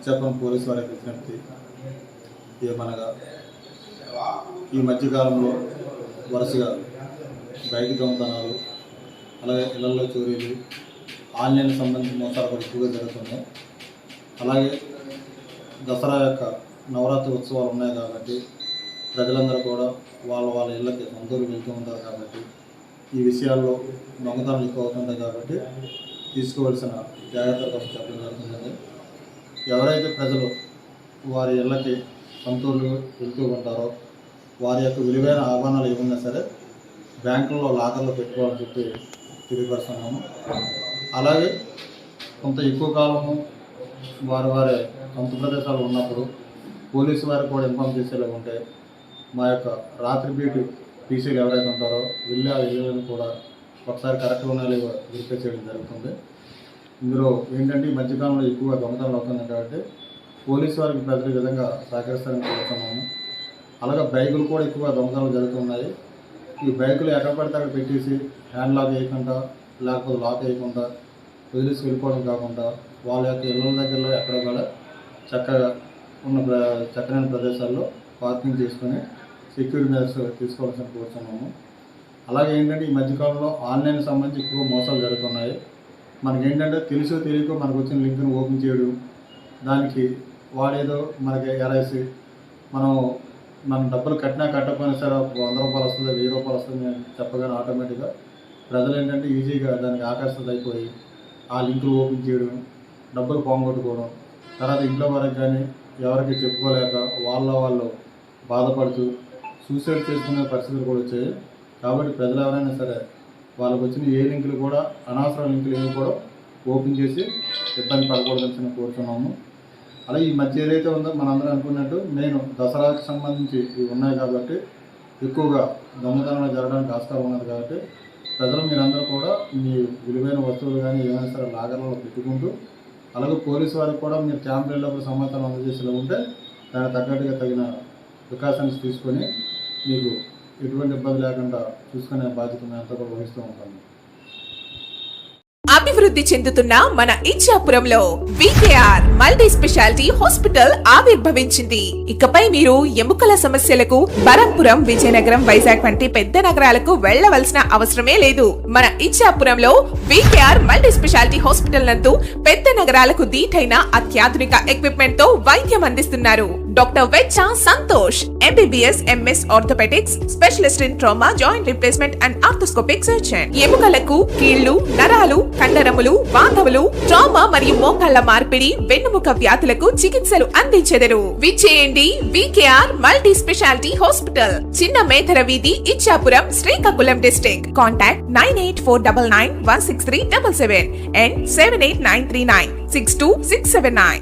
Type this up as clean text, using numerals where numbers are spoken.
Ichchapuram police వారికి విజ్ఞప్తి ఏమనగా, ఈ మధ్యకాలంలో వరుసగా బైక్ దొంగతనాలు, అలాగే ఇళ్లలో చోరీలు, ఆన్లైన్ సంబంధించిన మోసాలు కూడా ఎక్కువగా జరుగుతున్నాయి. అలాగే దసరా యొక్క నవరాత్రి ఉత్సవాలు ఉన్నాయి కాబట్టి ప్రజలందరూ కూడా వాళ్ళ ఇళ్ళకి సొంతూరు వెళ్తూ ఉంటారు కాబట్టి ఈ విషయాల్లో దొంగతనాలు ఎక్కువ అవుతుంటాయి కాబట్టి తీసుకోవాల్సిన జాగ్రత్తల కోసం చెప్పడం జరుగుతుంది. ఎవరైతే ప్రజలు వారి ఇళ్ళకి సొంతూరు వెళ్తూ ఉంటారో వారి యొక్క విలువైన ఆభరణాలు ఏమున్నా సరే బ్యాంకుల్లో లాకర్లో పెట్టుకోవాలని చెప్పి తెలియపరుస్తున్నాము. అలాగే కొంత ఎక్కువ కాలము వారి సొంత ప్రదేశాలు ఉన్నప్పుడు పోలీసు వారికి కూడా ఇన్ఫామ్ చేసేలా ఉంటే మా యొక్క రాత్రి బీట్ పీసీలు ఎవరైతే ఉంటారో వెళ్ళి ఆ ఇళ్ళని కూడా ఒకసారి కరెక్ట్గా ఉన్నాయో వెరిఫై చేయడం జరుగుతుంది. ఇందులో ఏంటంటే ఈ మధ్యకాలంలో ఎక్కువగా దొంగతనాలు అవుతుంది కాబట్టి పోలీసు వారికి ప్రతి విధంగా సహకరిస్తారని కోరుతున్నాము. అలాగే బైకులు కూడా ఎక్కువగా దొంగతనాలు జరుగుతున్నాయి. ఈ బైకులు ఎక్కడ పడితే అక్కడ పెట్టేసి హ్యాండ్ లాక్ వేయకుండా లేకపోతే లాక్ వేయకుండా వదిలేసి వెళ్ళిపోవడం కాకుండా వాళ్ళ యొక్క ఇళ్ళ దగ్గరలో ఎక్కడ కూడా చక్కగా ఉన్న చక్కనైన ప్రదేశాల్లో పార్కింగ్ చేసుకొని సెక్యూరిటీ మెజర్స్ తీసుకోవాల్సిన కోరుతున్నాము. అలాగే ఏంటంటే ఈ మధ్యకాలంలో ఆన్లైన్ సంబంధించి ఎక్కువ మోసాలు జరుగుతున్నాయి. మనకి ఏంటంటే తెలుసో తెలియకో మనకు వచ్చిన లింక్ను ఓపెన్ చేయడం, దానికి వాడేదో మనకి ఎల్ఐసి మనం డబ్బులు కట్టినా కట్టకపోయినా సరే 100 రూపాయలు వస్తుంది, 1000 రూపాయలు వస్తుంది అని చెప్పగానే ఆటోమేటిక్గా ప్రజలు ఏంటంటే ఈజీగా దానికి ఆకర్షిత అయిపోయి ఆ లింకులు ఓపెన్ చేయడం, డబ్బులు పోగొట్టుకోవడం, తర్వాత ఇంట్లో వరకు కానీ ఎవరికి చెప్పుకోలేక వాళ్ళు బాధపడుతూ సూసైడ్ చేసుకునే పరిస్థితులు కూడా వచ్చాయి. కాబట్టి ప్రజలు ఎవరైనా సరే వాళ్ళకు వచ్చిన ఏ లింకులు కూడా అనవసర లింకులు ఏవి కూడా ఓపెన్ చేసి ఇబ్బంది పడకూడదని కోరుతున్నాము. అలాగే ఈ మధ్య ఏదైతే ఉందో మనందరం అనుకున్నట్టు నేను దసరాకి సంబంధించి ఇవి ఉన్నాయి కాబట్టి ఎక్కువగా దొంగతనాలు జరగడానికి ఆస్కారం ఉన్నది కాబట్టి ప్రజలు మీరందరూ కూడా మీ విలువైన వస్తువులు కానీ ఏమైనా సరే లాగర్లలో పెట్టుకుంటూ, అలాగే పోలీసు వారికి కూడా మీరు క్యాంప్ వెళ్ళినప్పుడు సమాచారం అందజేసేలా ఉంటే దానికి తగ్గట్టుగా తగిన ప్రికాషన్స్ తీసుకొని మీకు ఎటువంటి ఇబ్బంది లేకుండా చూసుకునే బాధ్యత మేము అంతా కూడా వహిస్తూ ఉంటాము. అభివృద్ధి చెందుతున్న మన ఇచ్చాపురంలో వికేఆర్ మల్టీ స్పెషాలిటీ హాస్పిటల్ ఆవిర్భవించింది. ఇకపై మీరు ఎముకల సమస్యలకు బరంపురం, విజయనగరం, వైజాగ్ వంటి పెద్ద నగరాలకు వెళ్లవలసిన అవసరమే లేదు. మన ఇచ్చాపురంలో వికేఆర్ మల్టీ స్పెషాలిటీ హాస్పిటల్ నందు పెద్ద నగరాలకు దీటైన అత్యాధునిక ఎక్విప్మెంట్ తో వైద్యం అందిస్తున్నారు. Doctor Veccha Santosh, MBBS, MS orthopedics, specialist in trauma, joint replacement and arthroscopic surgeon. ఎముకలకు, కీళ్లు, నరాలు, కండరములు, వాంతవులు, ట్రామా మరియు మోకాళ్ల మార్పిడి, వెన్నుముక వ్యాధులకు చికిత్సలు అందించెదరు. విచ్చేయండి వికేఆర్ మల్టీ స్పెషాలిటీ హాస్పిటల్, చిన్న మేధర వీధి, Ichchapuram, Srikakulam district. Contact 9849916377 and 789396269.